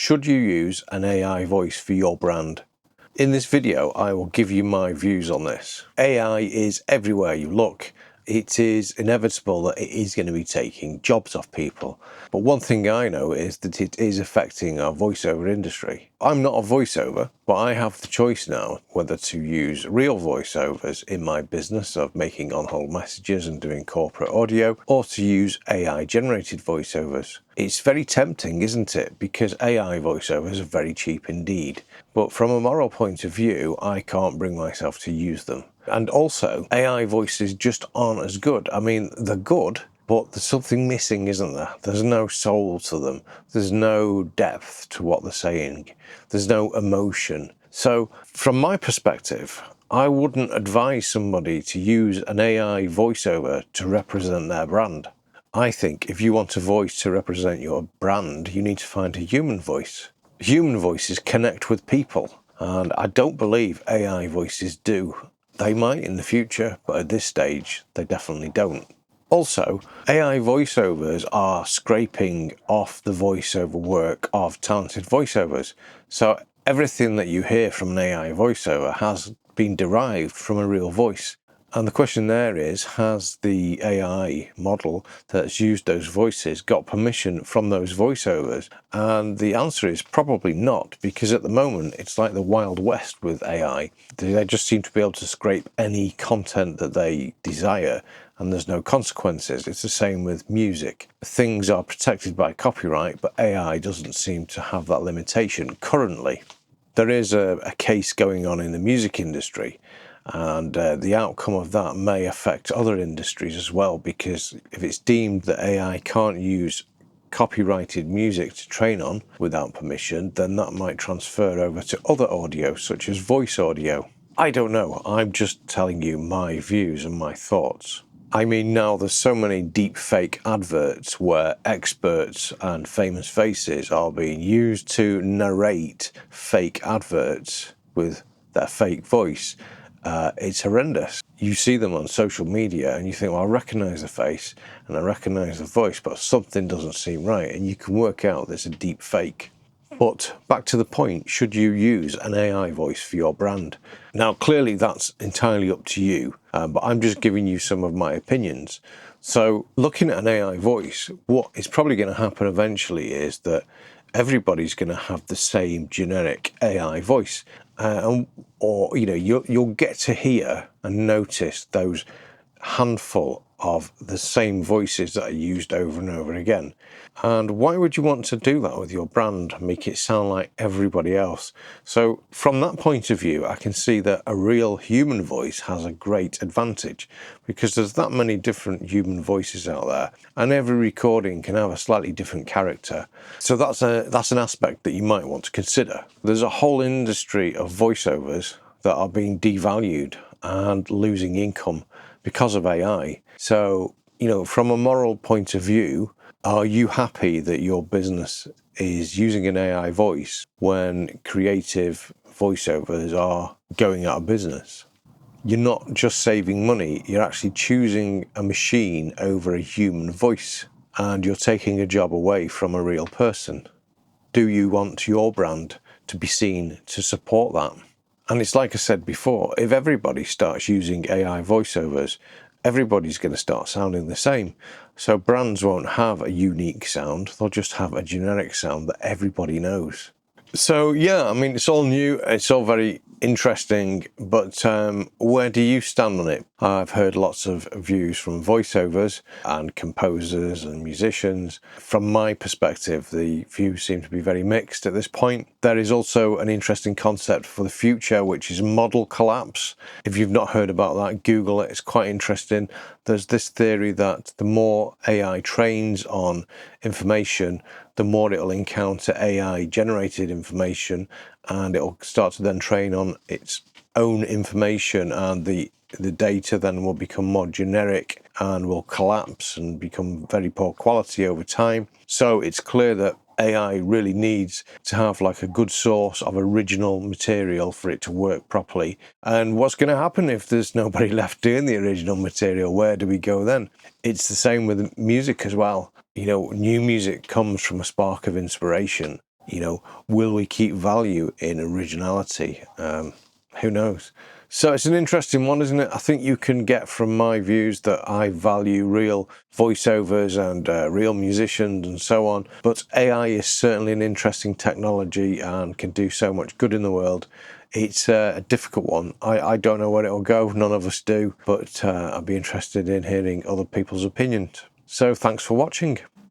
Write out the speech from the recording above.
should you use an AI voice for your brand? In this video, I will give you my views on this. AI is everywhere you look. It is inevitable that it is going to be taking jobs off people. But one thing I know is that it is affecting our voiceover industry. I'm not a voiceover, but I have the choice now whether to use real voiceovers in my business of making on-hold messages and doing corporate audio, or to use AI-generated voiceovers. It's very tempting, isn't it? Because AI voiceovers are very cheap indeed. But from a moral point of view, I can't bring myself to use them. And also, AI voices just aren't as good. I mean, they're good, but there's something missing, isn't there? There's no soul to them. There's no depth to what they're saying. There's no emotion. So, from my perspective, I wouldn't advise somebody to use an AI voiceover to represent their brand. I think if you want a voice to represent your brand, you need to find a human voice. Human voices connect with people, and I don't believe AI voices do. They might in the future, but at this stage, they definitely don't. Also, AI voiceovers are scraping off the voiceover work of talented voiceovers. So everything that you hear from an AI voiceover has been derived from a real voice. And the question there is, has the AI model that's used those voices got permission from those voiceovers? And the answer is probably not, because at the moment it's like the Wild West with AI. They just seem to be able to scrape any content that they desire, and there's no consequences. It's the same with music. Things are protected by copyright, but AI doesn't seem to have that limitation currently. There is a case going on in the music industry, and the outcome of that may affect other industries as well, because if it's deemed that AI can't use copyrighted music to train on without permission, then that might transfer over to other audio, such as voice audio. I don't know, I'm just telling you my views and my thoughts. I mean, now there's so many deep fake adverts where experts and famous faces are being used to narrate fake adverts with their fake voice. It's horrendous. You see them on social media and you think, well, I recognise the face and I recognise the voice, but something doesn't seem right, and you can work out there's a deep fake. But back to the point, should you use an AI voice for your brand? Now, clearly that's entirely up to you, but I'm just giving you some of my opinions. So looking at an AI voice, what is probably going to happen eventually is that everybody's going to have the same generic AI voice. Or you'll get to hear and notice those handful of the same voices that are used over and over again. And why would you want to do that with your brand? Make it sound like everybody else. So from that point of view, I can see that a real human voice has a great advantage, because there's that many different human voices out there, and every recording can have a slightly different character. So that's an aspect that you might want to consider. There's a whole industry of voiceovers that are being devalued and losing income because of AI. So, from a moral point of view, are you happy that your business is using an AI voice when creative voiceovers are going out of business? You're not just saving money, you're actually choosing a machine over a human voice, and you're taking a job away from a real person. Do you want your brand to be seen to support that? And it's like I said before, if everybody starts using AI voiceovers, everybody's going to start sounding the same. So brands won't have a unique sound, they'll just have a generic sound that everybody knows. So yeah, I mean, it's all new, it's all very interesting, but where do you stand on it? I've heard lots of views from voiceovers and composers and musicians. From my perspective, the views seem to be very mixed at this point. There is also an interesting concept for the future, which is model collapse. If you've not heard about that, Google it, it's quite interesting. There's this theory that the more AI trains on information, the more it'll encounter AI generated information, and it'll start to then train on its own information, and the data then will become more generic and will collapse and become very poor quality over time. So it's clear that AI really needs to have like a good source of original material for it to work properly. And what's going to happen if there's nobody left doing the original material? Where do we go then? It's the same with music as well. New music comes from a spark of inspiration, You know, will we keep value in originality? Who knows? So it's an interesting one, isn't it? I think you can get from my views that I value real voiceovers and real musicians and so on. But AI is certainly an interesting technology and can do so much good in the world. It's a difficult one. I don't know where it'll go. None of us do. But I'd be interested in hearing other people's opinions. So thanks for watching.